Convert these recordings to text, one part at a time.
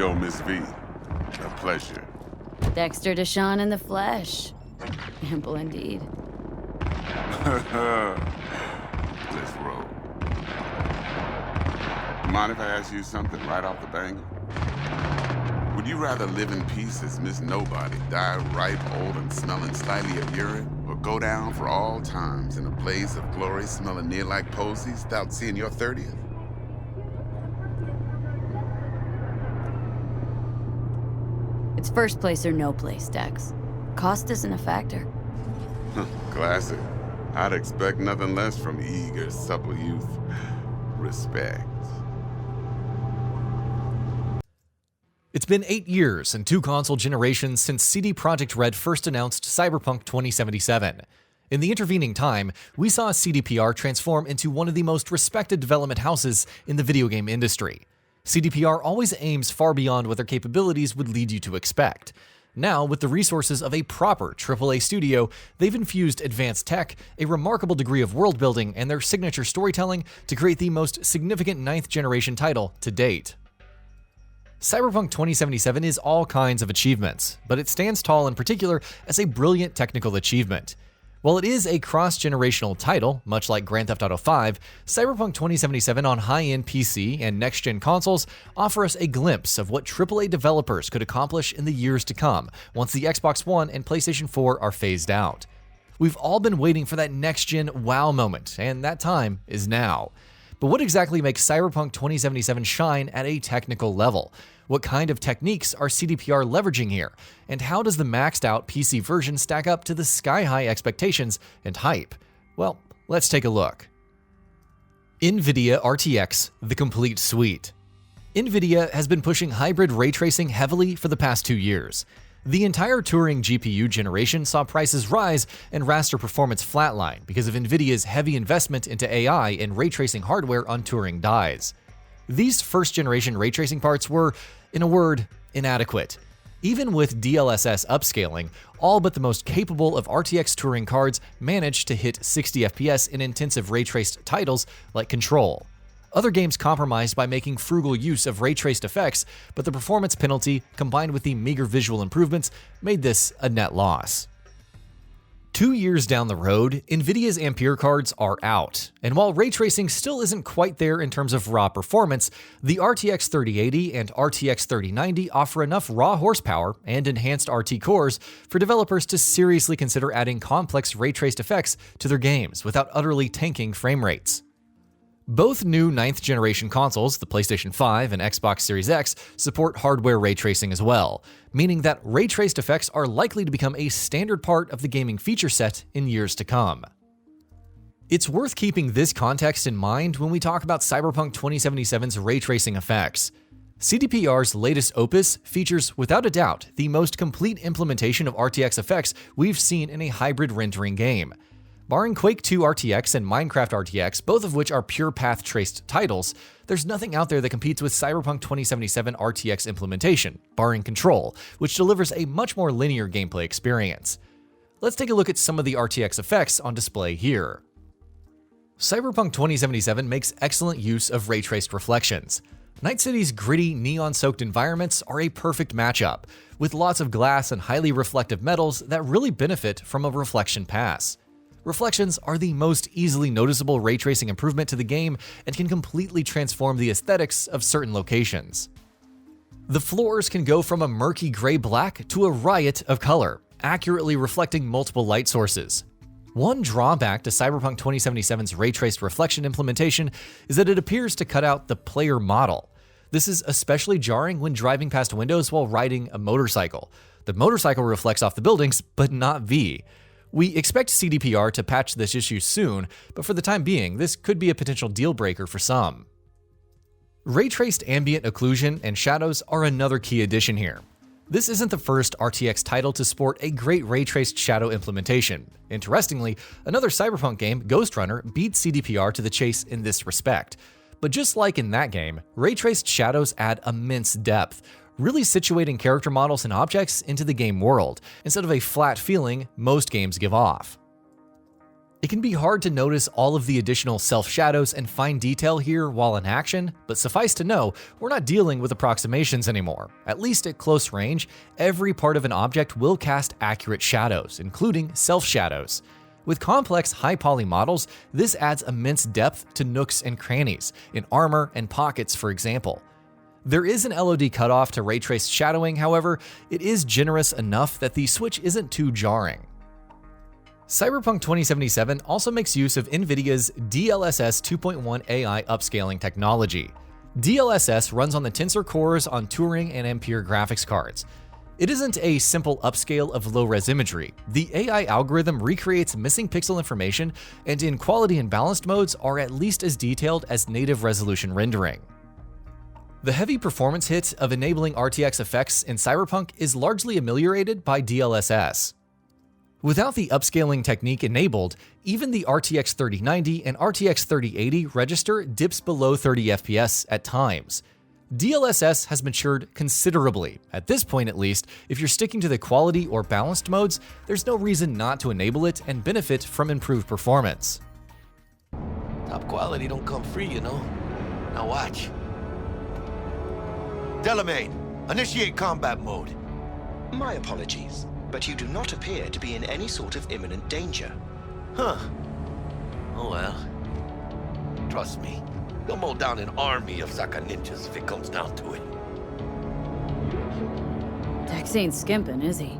Yo, Miss V. A pleasure. Dexter Deshawn in the flesh. Ample indeed. Let's roll. Mind if I ask you something right off the bangle? Would you rather live in peace as Miss Nobody, die ripe, old, and smelling slightly of urine, or go down for all times in a blaze of glory smelling near like posies without seeing your 30th? It's first place or no place, Dex. Cost isn't a factor. Classic. I'd expect nothing less from eager, supple youth. Respect. It's been 8 years and 2 console generations since CD Projekt Red first announced Cyberpunk 2077. In the intervening time, we saw CDPR transform into one of the most respected development houses in the video game industry. CDPR always aims far beyond what their capabilities would lead you to expect. Now, with the resources of a proper AAA studio, they've infused advanced tech, a remarkable degree of world building, and their signature storytelling to create the most significant 9th generation title to date. Cyberpunk 2077 is all kinds of achievements, but it stands tall in particular as a brilliant technical achievement. While it is a cross-generational title, much like Grand Theft Auto V, Cyberpunk 2077 on high-end PC and next-gen consoles offer us a glimpse of what AAA developers could accomplish in the years to come once the Xbox One and PlayStation 4 are phased out. We've all been waiting for that next-gen wow moment, and that time is now. But what exactly makes Cyberpunk 2077 shine at a technical level? What kind of techniques are CDPR leveraging here? And how does the maxed out PC version stack up to the sky-high expectations and hype? Well, let's take a look. NVIDIA RTX, the complete suite. NVIDIA has been pushing hybrid ray tracing heavily for the past 2 years. The entire Turing GPU generation saw prices rise and raster performance flatline because of NVIDIA's heavy investment into AI and ray tracing hardware on Turing dies. These first-generation ray tracing parts were, in a word, inadequate. Even with DLSS upscaling, all but the most capable of RTX Turing cards managed to hit 60 FPS in intensive ray-traced titles like Control. Other games compromised by making frugal use of ray-traced effects, but the performance penalty, combined with the meager visual improvements, made this a net loss. 2 years down the road, NVIDIA's Ampere cards are out, and while ray tracing still isn't quite there in terms of raw performance, the RTX 3080 and RTX 3090 offer enough raw horsepower and enhanced RT cores for developers to seriously consider adding complex ray-traced effects to their games without utterly tanking frame rates. Both new 9th generation consoles, the PlayStation 5 and Xbox Series X, support hardware ray tracing as well, meaning that ray-traced effects are likely to become a standard part of the gaming feature set in years to come. It's worth keeping this context in mind when we talk about Cyberpunk 2077's ray tracing effects. CDPR's latest opus features, without a doubt, the most complete implementation of RTX effects we've seen in a hybrid rendering game. Barring Quake 2 RTX and Minecraft RTX, both of which are pure path-traced titles, there's nothing out there that competes with Cyberpunk 2077 RTX implementation, barring Control, which delivers a much more linear gameplay experience. Let's take a look at some of the RTX effects on display here. Cyberpunk 2077 makes excellent use of ray-traced reflections. Night City's gritty, neon-soaked environments are a perfect matchup, with lots of glass and highly reflective metals that really benefit from a reflection pass. Reflections are the most easily noticeable ray tracing improvement to the game and can completely transform the aesthetics of certain locations. The floors can go from a murky gray-black to a riot of color, accurately reflecting multiple light sources. One drawback to Cyberpunk 2077's ray-traced reflection implementation is that it appears to cut out the player model. This is especially jarring when driving past windows while riding a motorcycle. The motorcycle reflects off the buildings, but not V. We expect CDPR to patch this issue soon, but for the time being, this could be a potential deal breaker for some. Ray-traced ambient occlusion and shadows are another key addition here. This isn't the first RTX title to sport a great ray-traced shadow implementation. Interestingly, another Cyberpunk game, Ghost Runner, beat CDPR to the chase in this respect. But just like in that game, ray-traced shadows add immense depth, really situating character models and objects into the game world, instead of a flat feeling most games give off. It can be hard to notice all of the additional self-shadows and fine detail here while in action, but suffice to know, we're not dealing with approximations anymore. At least at close range, every part of an object will cast accurate shadows, including self-shadows. With complex high-poly models, this adds immense depth to nooks and crannies, in armor and pockets for example. There is an LOD cutoff to ray-traced shadowing, however, it is generous enough that the switch isn't too jarring. Cyberpunk 2077 also makes use of NVIDIA's DLSS 2.1 AI upscaling technology. DLSS runs on the Tensor cores on Turing and Ampere graphics cards. It isn't a simple upscale of low-res imagery. The AI algorithm recreates missing pixel information and in quality and balanced modes are at least as detailed as native resolution rendering. The heavy performance hit of enabling RTX effects in Cyberpunk is largely ameliorated by DLSS. Without the upscaling technique enabled, even the RTX 3090 and RTX 3080 register dips below 30 FPS at times. DLSS has matured considerably. At this point at least, if you're sticking to the quality or balanced modes, there's no reason not to enable it and benefit from improved performance. Top quality don't come free, you know. Now watch. Delamain, initiate combat mode. My apologies, but you do not appear to be in any sort of imminent danger. Huh. Oh well. Trust me, you'll mow down an army of Saka ninjas if it comes down to it. Dex ain't skimping, is he?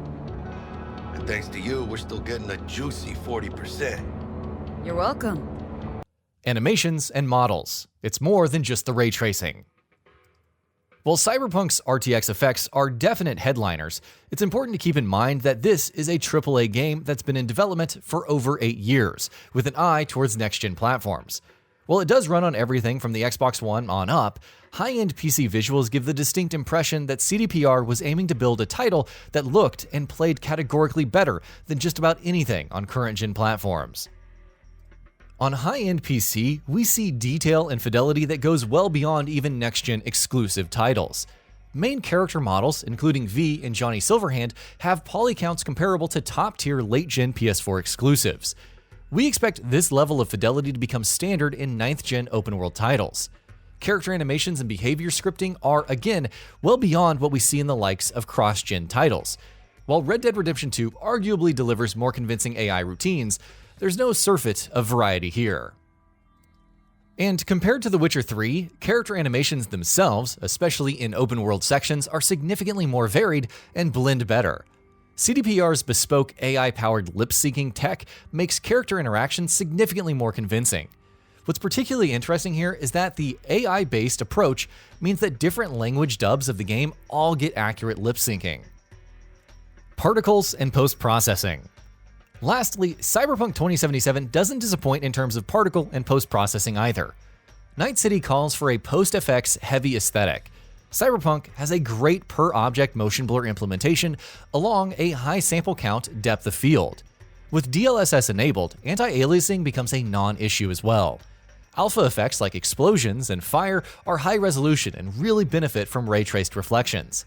And thanks to you, we're still getting a juicy 40%. You're welcome. Animations and models. It's more than just the ray tracing. While Cyberpunk's RTX effects are definite headliners, it's important to keep in mind that this is a AAA game that's been in development for over 8 years, with an eye towards next-gen platforms. While it does run on everything from the Xbox One on up, high-end PC visuals give the distinct impression that CDPR was aiming to build a title that looked and played categorically better than just about anything on current-gen platforms. On high-end PC, we see detail and fidelity that goes well beyond even next-gen exclusive titles. Main character models, including V and Johnny Silverhand, have poly counts comparable to top-tier late-gen PS4 exclusives. We expect this level of fidelity to become standard in 9th-gen open-world titles. Character animations and behavior scripting are, again, well beyond what we see in the likes of cross-gen titles. While Red Dead Redemption 2 arguably delivers more convincing AI routines, there's no surfeit of variety here. And compared to The Witcher 3, character animations themselves, especially in open-world sections, are significantly more varied and blend better. CDPR's bespoke AI-powered lip-syncing tech makes character interactions significantly more convincing. What's particularly interesting here is that the AI-based approach means that different language dubs of the game all get accurate lip-syncing. Particles and post-processing. Lastly, Cyberpunk 2077 doesn't disappoint in terms of particle and post-processing either. Night City calls for a post-effects heavy aesthetic. Cyberpunk has a great per-object motion blur implementation along a high sample count depth of field. With DLSS enabled, anti-aliasing becomes a non-issue as well. Alpha effects like explosions and fire are high resolution and really benefit from ray-traced reflections.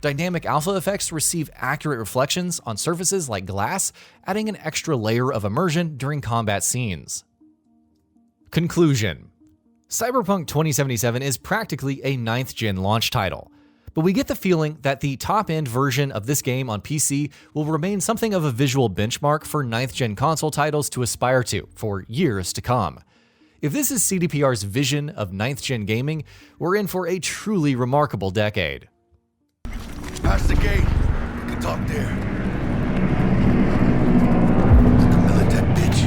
Dynamic alpha effects receive accurate reflections on surfaces like glass, adding an extra layer of immersion during combat scenes. Conclusion. Cyberpunk 2077 is practically a 9th-gen launch title, but we get the feeling that the top-end version of this game on PC will remain something of a visual benchmark for 9th-gen console titles to aspire to for years to come. If this is CDPR's vision of 9th-gen gaming, we're in for a truly remarkable decade. Past the gate. We can talk there. Come let that bitch.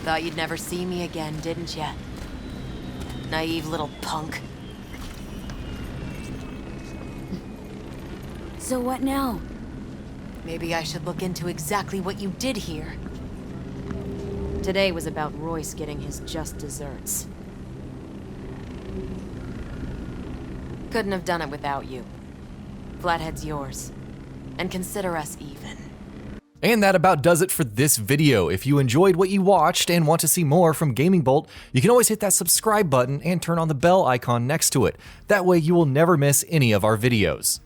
Thought you'd never see me again, didn't ya? Naive little punk. So what now? Maybe I should look into exactly what you did here. Today was about Royce getting his just desserts. Couldn't have done it without you. Flathead's yours. And consider us even. And that about does it for this video. If you enjoyed what you watched and want to see more from Gaming Bolt, you can always hit that subscribe button and turn on the bell icon next to it. That way you will never miss any of our videos.